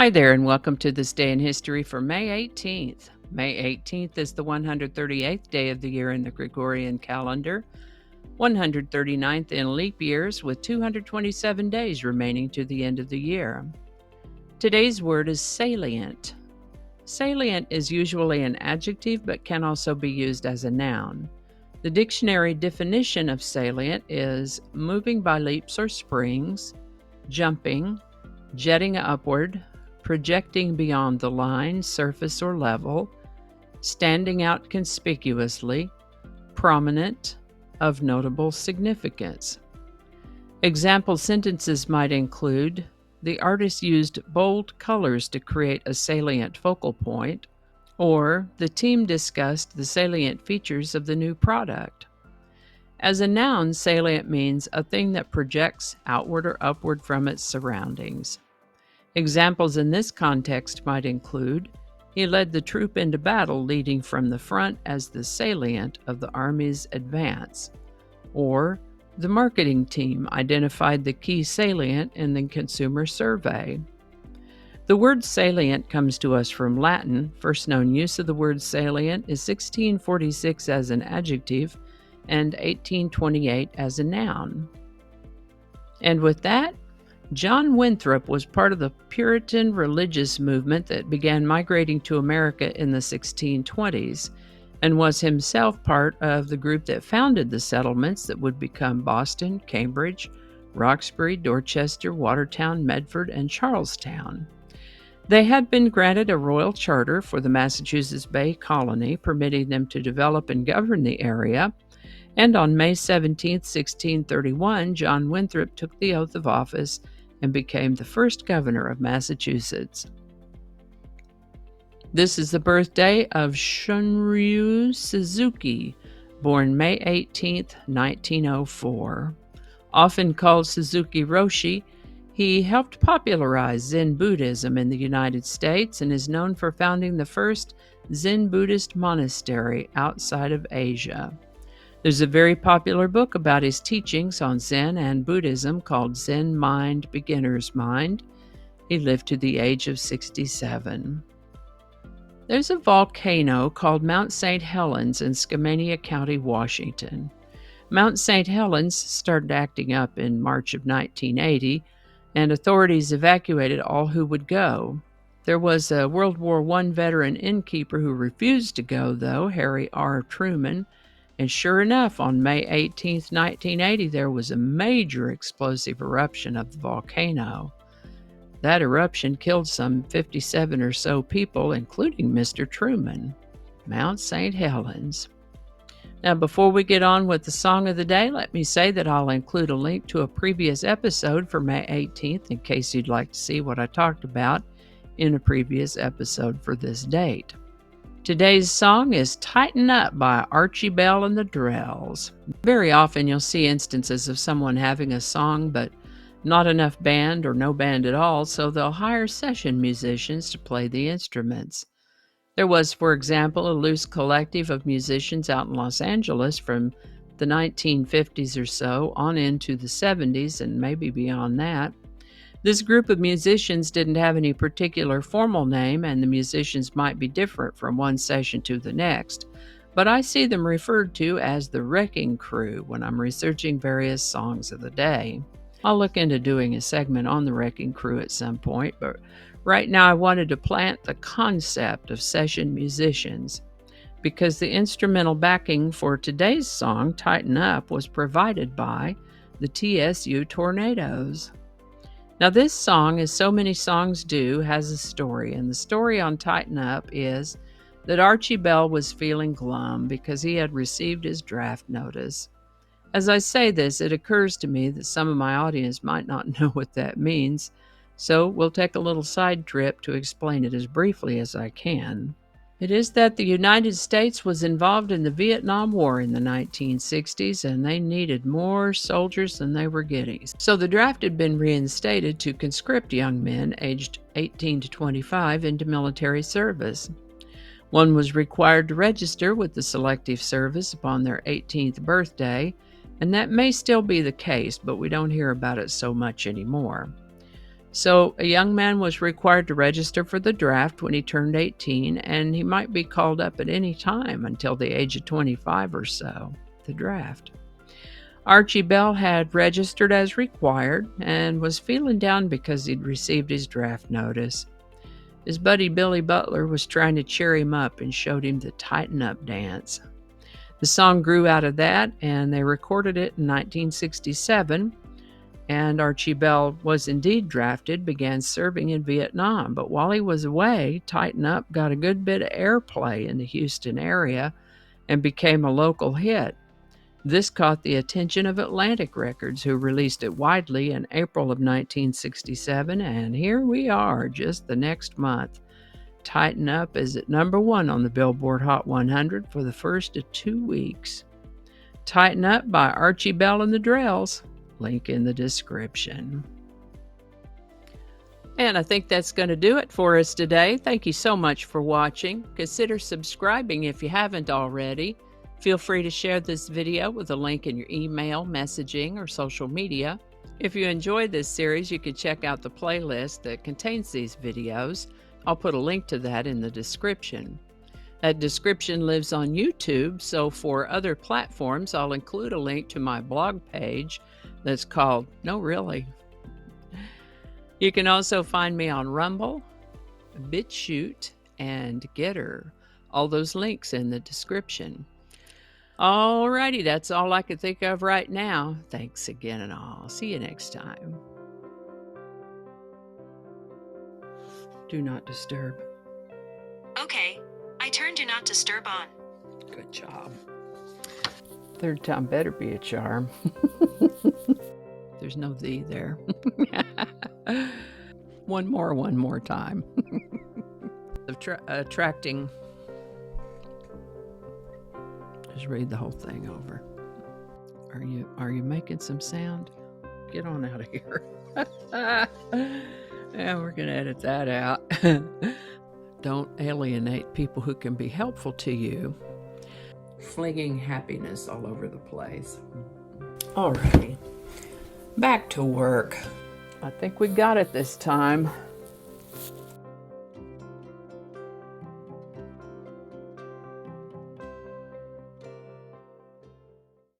Hi there, and welcome to this day in history for May 18th. May 18th is the 138th day of the year in the Gregorian calendar, 139th in leap years, with 227 days remaining to the end of the year. Today's word is salient. Salient is usually an adjective but can also be used as a noun. The dictionary definition of salient is moving by leaps or springs, jumping, jetting upward, projecting beyond the line, surface, or level, standing out conspicuously, prominent, of notable significance. Example sentences might include, the artist used bold colors to create a salient focal point, or the team discussed the salient features of the new product. As a noun, salient means a thing that projects outward or upward from its surroundings. Examples in this context might include, he led the troop into battle leading from the front as the salient of the army's advance, or the marketing team identified the key salient in the consumer survey. The word salient comes to us from Latin. First known use of the word salient is 1646 as an adjective and 1828 as a noun. And with that, John Winthrop was part of the Puritan religious movement that began migrating to America in the 1620s and was himself part of the group that founded the settlements that would become Boston, Cambridge, Roxbury, Dorchester, Watertown, Medford, and Charlestown. They had been granted a royal charter for the Massachusetts Bay Colony, permitting them to develop and govern the area. And on May 17, 1631, John Winthrop took the oath of office and became the first governor of Massachusetts. This is the birthday of Shunryu Suzuki, born May 18, 1904. Often called Suzuki Roshi, he helped popularize Zen Buddhism in the United States and is known for founding the first Zen Buddhist monastery outside of Asia. There's a very popular book about his teachings on Zen and Buddhism called Zen Mind, Beginner's Mind. He lived to the age of 67. There's a volcano called Mount St. Helens in Skamania County, Washington. Mount St. Helens started acting up in March of 1980, and authorities evacuated all who would go. There was a World War I veteran innkeeper who refused to go, though, Harry R. Truman. And sure enough, on May 18, 1980, there was a major explosive eruption of the volcano. That eruption killed some 57 or so people, including Mr. Truman. Mount St. Helens. Now, before we get on with the song of the day, let me say that I'll include a link to a previous episode for May 18th in case you'd like to see what I talked about in a previous episode for this date. Today's song is Tighten Up by Archie Bell and the Drells. Very often you'll see instances of someone having a song but not enough band or no band at all, so they'll hire session musicians to play the instruments. There was, for example, a loose collective of musicians out in Los Angeles from the 1950s or so on into the 70s and maybe beyond that. This group of musicians didn't have any particular formal name, and the musicians might be different from one session to the next, but I see them referred to as the Wrecking Crew when I'm researching various songs of the day. I'll look into doing a segment on the Wrecking Crew at some point, but right now I wanted to plant the concept of session musicians because the instrumental backing for today's song, Tighten Up, was provided by the TSU Tornadoes. Now, this song, as so many songs do, has a story, and the story on Tighten Up is that Archie Bell was feeling glum because he had received his draft notice. As I say this, it occurs to me that some of my audience might not know what that means, so we'll take a little side trip to explain it as briefly as I can. It is that the United States was involved in the Vietnam War in the 1960s, and they needed more soldiers than they were getting. So the draft had been reinstated to conscript young men aged 18 to 25 into military service. One was required to register with the Selective Service upon their 18th birthday, and that may still be the case, but we don't hear about it so much anymore. So a young man was required to register for the draft when he turned 18, and he might be called up at any time until the age of 25 or so, the draft. Archie Bell had registered as required and was feeling down because he'd received his draft notice. His buddy Billy Butler was trying to cheer him up and showed him the Tighten Up dance. The song grew out of that, and they recorded it in 1967, and Archie Bell was indeed drafted, began serving in Vietnam. But while he was away, Tighten Up got a good bit of airplay in the Houston area and became a local hit. This caught the attention of Atlantic Records, who released it widely in April of 1967, and here we are just the next month. Tighten Up is at number 1 on the Billboard Hot 100 for the first of 2 weeks. Tighten Up by Archie Bell and the Drells. Link in the description. And I think that's going to do it for us today. Thank you so much for watching. Consider subscribing if you haven't already. Feel free to share this video with a link in your email, messaging, or social media. If you enjoyed this series, you can check out the playlist that contains these videos. I'll put a link to that in the description. That description lives on YouTube, so for other platforms, I'll include a link to my blog page that's called No Really. You can also find me on Rumble, BitChute, and Getter. All those links in the description. Alrighty, that's all I can think of right now. Thanks again, and I'll see you next time. Do not disturb. Okay, I turned Do Not Disturb on. Good job. Third time better be a charm. There's no "the" there. One more time. Attracting. Just read the whole thing over. Are you making some sound? Get on out of here. Yeah, we're gonna edit that out. Don't alienate people who can be helpful to you. Flinging happiness all over the place. Alrighty, back to work. I think we got it this time.